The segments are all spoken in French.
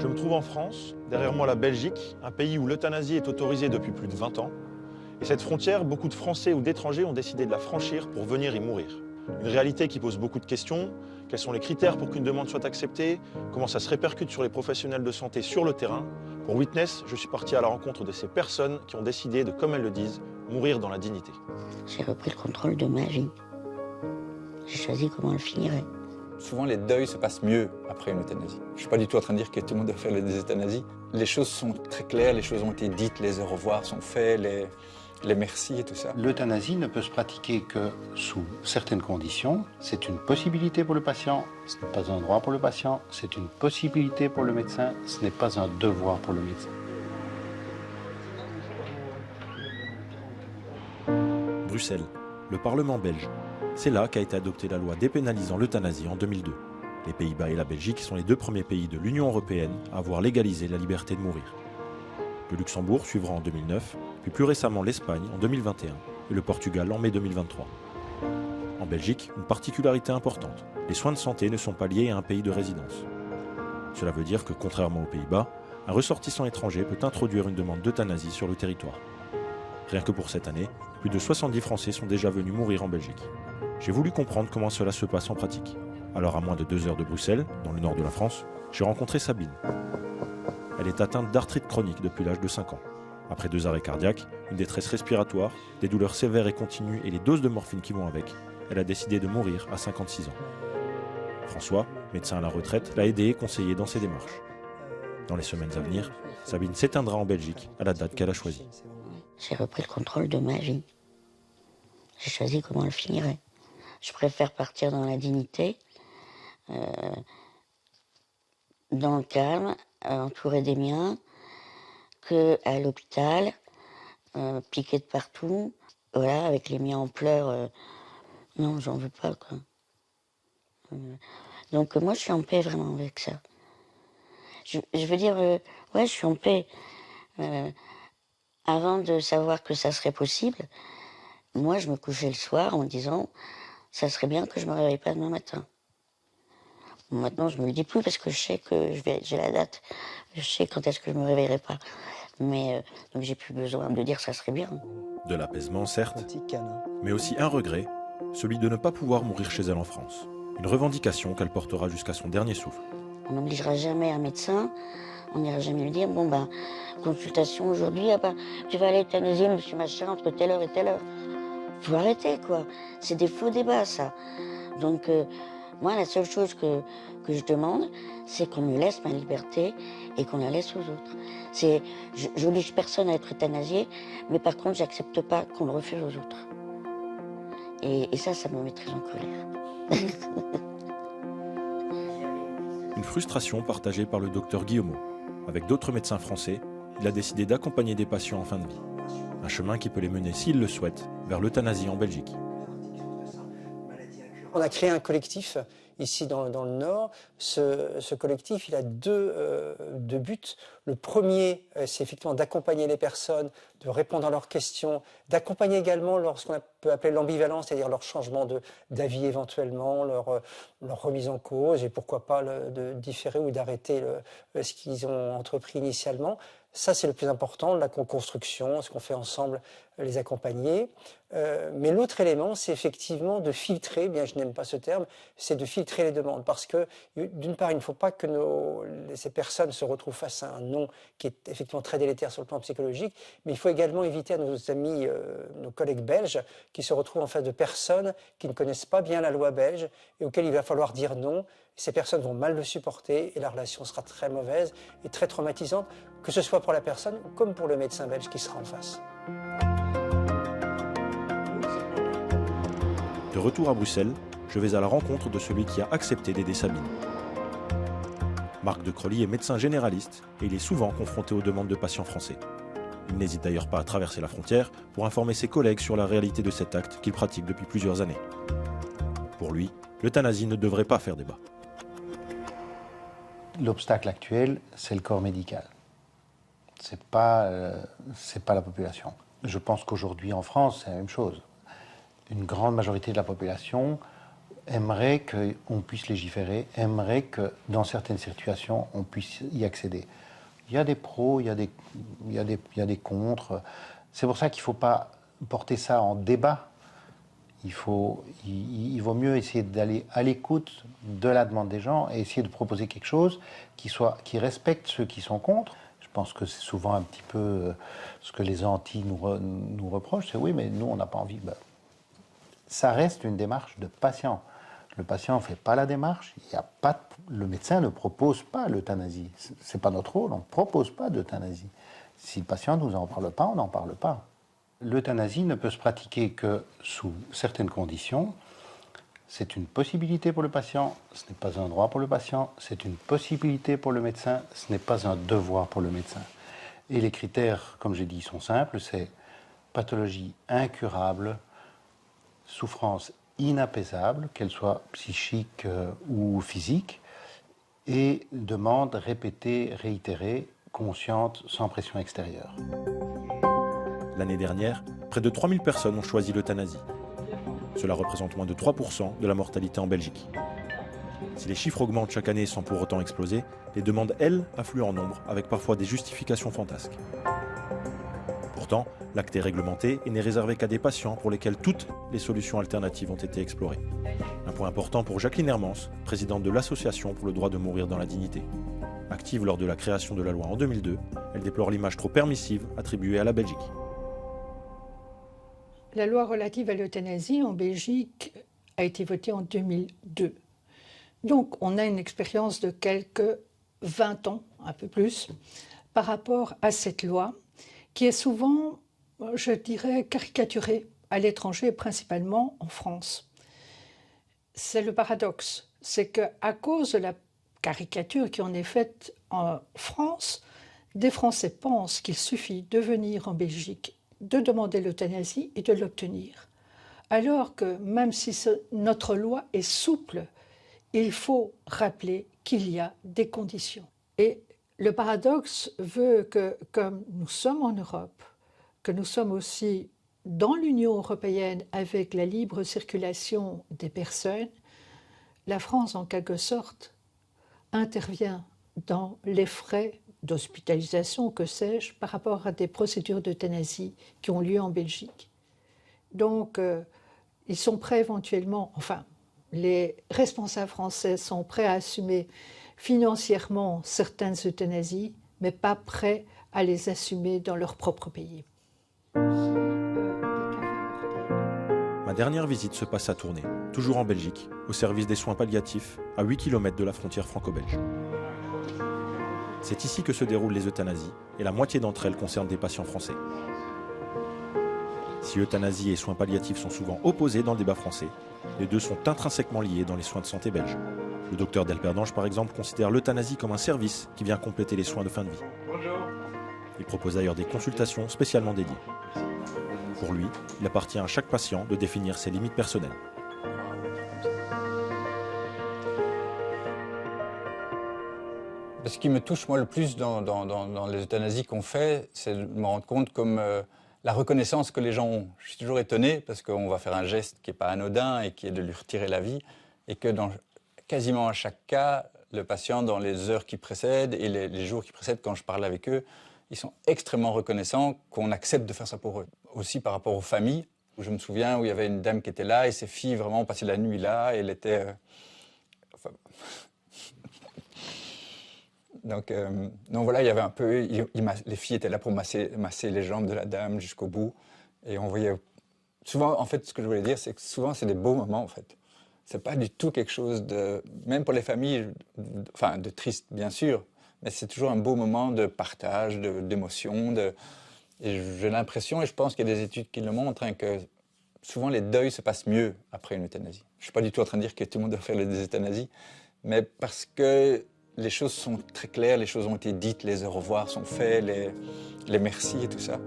Je me trouve en France, derrière moi la Belgique, un pays où l'euthanasie est autorisée depuis plus de 20 ans. Et cette frontière, beaucoup de Français ou d'étrangers ont décidé de la franchir pour venir y mourir. Une réalité qui pose beaucoup de questions. Quels sont les critères pour qu'une demande soit acceptée? Comment ça se répercute sur les professionnels de santé sur le terrain? Pour Witness, je suis parti à la rencontre de ces personnes qui ont décidé de, comme elles le disent, mourir dans la dignité. J'ai repris le contrôle de ma vie. J'ai choisi comment elle finirait. Souvent, les deuils se passent mieux après une euthanasie. Je ne suis pas du tout en train de dire que tout le monde doit faire des euthanasies. Les choses sont très claires, les choses ont été dites, les au revoir sont faits, les merci et tout ça. L'euthanasie ne peut se pratiquer que sous certaines conditions. C'est une possibilité pour le patient, ce n'est pas un droit pour le patient, c'est une possibilité pour le médecin, ce n'est pas un devoir pour le médecin. Bruxelles, le Parlement belge. C'est là qu'a été adoptée la loi dépénalisant l'euthanasie en 2002. Les Pays-Bas et la Belgique sont les deux premiers pays de l'Union européenne à avoir légalisé la liberté de mourir. Le Luxembourg suivra en 2009, puis plus récemment l'Espagne en 2021 et le Portugal en mai 2023. En Belgique, une particularité importante, les soins de santé ne sont pas liés à un pays de résidence. Cela veut dire que, contrairement aux Pays-Bas, un ressortissant étranger peut introduire une demande d'euthanasie sur le territoire. Rien que pour cette année, plus de 70 Français sont déjà venus mourir en Belgique. J'ai voulu comprendre comment cela se passe en pratique. Alors à moins de 2 heures de Bruxelles, dans le nord de la France, j'ai rencontré Sabine. Elle est atteinte d'arthrite chronique depuis l'âge de 5 ans. Après 2 arrêts cardiaques, une détresse respiratoire, des douleurs sévères et continues et les doses de morphine qui vont avec, elle a décidé de mourir à 56 ans. François, médecin à la retraite, l'a aidée et conseillée dans ses démarches. Dans les semaines à venir, Sabine s'éteindra en Belgique à la date qu'elle a choisie. J'ai repris le contrôle de ma vie. J'ai choisi comment elle finirait. Je préfère partir dans la dignité, dans le calme, entouré des miens, qu'à l'hôpital, piqué de partout, voilà, avec les miens en pleurs. Non, j'en veux pas, quoi. Donc moi, je suis en paix vraiment avec ça. Je veux dire, ouais, je suis en paix. Avant de savoir que ça serait possible, moi, je me couchais le soir en me disant, ça serait bien que je me réveille pas demain matin. Maintenant, je me le dis plus parce que je sais que j'ai la date. Je sais quand est-ce que je me réveillerai pas. Mais donc j'ai plus besoin de dire ça serait bien. De l'apaisement, certes, mais aussi un regret, celui de ne pas pouvoir mourir chez elle en France. Une revendication qu'elle portera jusqu'à son dernier souffle. On n'obligera jamais un médecin, on n'ira jamais lui dire, bon ben, consultation aujourd'hui, ah ben, tu vas aller euthanasier monsieur machin entre telle heure et telle heure. Faut arrêter, quoi. C'est des faux débats, ça. Donc, moi, la seule chose que je demande, c'est qu'on me laisse ma liberté et qu'on la laisse aux autres. Je n'oblige personne à être euthanasié, mais par contre, j'accepte pas qu'on le refuse aux autres. Et ça me met très en colère. Une frustration partagée par le docteur Guillaumeau. Avec d'autres médecins français, il a décidé d'accompagner des patients en fin de vie. Un chemin qui peut les mener, s'ils le souhaitent, vers l'euthanasie en Belgique. On a créé un collectif ici dans le Nord. Ce collectif, il a deux buts. Le premier, c'est effectivement d'accompagner les personnes, de répondre à leurs questions, d'accompagner également lorsqu'on peut appeler l'ambivalence, c'est-à-dire leur changement d'avis éventuellement, leur remise en cause et pourquoi pas de différer ou d'arrêter ce qu'ils ont entrepris initialement. Ça, c'est le plus important, la co-construction, ce qu'on fait ensemble, les accompagner. Mais l'autre élément, c'est effectivement de filtrer, bien je n'aime pas ce terme, c'est de filtrer les demandes. Parce que, d'une part, il ne faut pas que ces personnes se retrouvent face à un non qui est effectivement très délétère sur le plan psychologique, mais il faut également éviter à nos amis, nos collègues belges, qui se retrouvent en face de personnes qui ne connaissent pas bien la loi belge et auxquelles il va falloir dire non. Ces personnes vont mal le supporter et la relation sera très mauvaise et très traumatisante, que ce soit pour la personne comme pour le médecin belge qui sera en face. De retour à Bruxelles, je vais à la rencontre de celui qui a accepté d'aider Sabine. Marc de Crolly est médecin généraliste et il est souvent confronté aux demandes de patients français. Il n'hésite d'ailleurs pas à traverser la frontière pour informer ses collègues sur la réalité de cet acte qu'il pratique depuis plusieurs années. Pour lui, l'euthanasie ne devrait pas faire débat. L'obstacle actuel, c'est le corps médical. C'est pas la population. Je pense qu'aujourd'hui en France, c'est la même chose. Une grande majorité de la population aimerait qu'on puisse légiférer, aimerait que dans certaines situations, on puisse y accéder. Il y a des pros, il y a des contre. C'est pour ça qu'il ne faut pas porter ça en débat. Il vaut mieux essayer d'aller à l'écoute de la demande des gens et essayer de proposer quelque chose qui respecte ceux qui sont contre. Je pense que c'est souvent un petit peu ce que les anti nous reprochent, c'est oui, mais nous, on n'a pas envie. Ben, ça reste une démarche de patient. Le patient ne fait pas la démarche, le médecin ne propose pas l'euthanasie. Ce n'est pas notre rôle, on ne propose pas d'euthanasie. Si le patient ne nous en parle pas, on n'en parle pas. L'euthanasie ne peut se pratiquer que sous certaines conditions. C'est une possibilité pour le patient, ce n'est pas un droit pour le patient, c'est une possibilité pour le médecin, ce n'est pas un devoir pour le médecin. Et les critères, comme j'ai dit, sont simples, c'est pathologie incurable, souffrance inapaisable, qu'elle soit psychique ou physique, et demande répétée, réitérée, consciente, sans pression extérieure. L'année dernière, près de 3000 personnes ont choisi l'euthanasie. Cela représente moins de 3% de la mortalité en Belgique. Si les chiffres augmentent chaque année sans pour autant exploser, les demandes, elles, affluent en nombre, avec parfois des justifications fantasques. Pourtant, l'acte est réglementé et n'est réservé qu'à des patients pour lesquels toutes les solutions alternatives ont été explorées. Un point important pour Jacqueline Hermans, présidente de l'Association pour le droit de mourir dans la dignité. Active lors de la création de la loi en 2002, elle déplore l'image trop permissive attribuée à la Belgique. La loi relative à l'euthanasie en Belgique a été votée en 2002. Donc on a une expérience de quelques 20 ans, un peu plus, par rapport à cette loi qui est souvent, je dirais, caricaturée à l'étranger, principalement en France. C'est le paradoxe, c'est qu'à cause de la caricature qui en est faite en France, des Français pensent qu'il suffit de venir en Belgique, de demander l'euthanasie et de l'obtenir. Alors que même si notre loi est souple, il faut rappeler qu'il y a des conditions. Et le paradoxe veut que, comme nous sommes en Europe, que nous sommes aussi dans l'Union européenne avec la libre circulation des personnes, la France, en quelque sorte, intervient dans les frais d'hospitalisation, que sais-je, par rapport à des procédures d'euthanasie qui ont lieu en Belgique. Donc, ils sont prêts éventuellement, enfin, les responsables français sont prêts à assumer financièrement certaines euthanasies, mais pas prêts à les assumer dans leur propre pays. Ma dernière visite se passe à Tournai, toujours en Belgique, au service des soins palliatifs, à 8 km de la frontière franco-belge. C'est ici que se déroulent les euthanasies, et la moitié d'entre elles concernent des patients français. Si euthanasie et soins palliatifs sont souvent opposés dans le débat français, les deux sont intrinsèquement liés dans les soins de santé belges. Le docteur Delperdange, par exemple, considère l'euthanasie comme un service qui vient compléter les soins de fin de vie. Bonjour. Il propose d'ailleurs des consultations spécialement dédiées. Pour lui, il appartient à chaque patient de définir ses limites personnelles. Ce qui me touche moi le plus dans les euthanasies qu'on fait, c'est de me rendre compte comme la reconnaissance que les gens ont. Je suis toujours étonné parce qu'on va faire un geste qui n'est pas anodin et qui est de lui retirer la vie, et que dans quasiment à chaque cas, le patient, dans les heures qui précèdent et les jours qui précèdent, quand je parle avec eux, ils sont extrêmement reconnaissants qu'on accepte de faire ça pour eux. Aussi par rapport aux familles, où je me souviens où il y avait une dame qui était là et ses filles vraiment ont passé la nuit là, et elle était... Donc voilà, il y avait un peu... les filles étaient là pour masser les jambes de la dame jusqu'au bout. Et on voyait... Souvent, en fait, ce que je voulais dire, c'est que souvent, c'est des beaux moments, en fait. C'est pas du tout quelque chose de... Même pour les familles, enfin, de triste, bien sûr, mais c'est toujours un beau moment de partage, d'émotion. Et j'ai l'impression, et je pense qu'il y a des études qui le montrent, hein, que souvent, les deuils se passent mieux après une euthanasie. Je suis pas du tout en train de dire que tout le monde doit faire des euthanasies, mais parce que les choses sont très claires, les choses ont été dites, les au revoir sont faits, les merci et tout ça.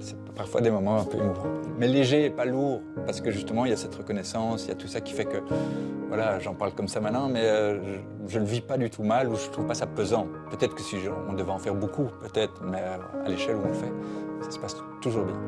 C'est parfois des moments un peu émouvants. Mais léger et pas lourd, parce que justement, il y a cette reconnaissance, il y a tout ça qui fait que, voilà, j'en parle comme ça maintenant, mais je ne vis pas du tout mal, ou je ne trouve pas ça pesant. Peut-être que si on devait en faire beaucoup, peut-être, mais à l'échelle où on le fait, ça se passe toujours bien.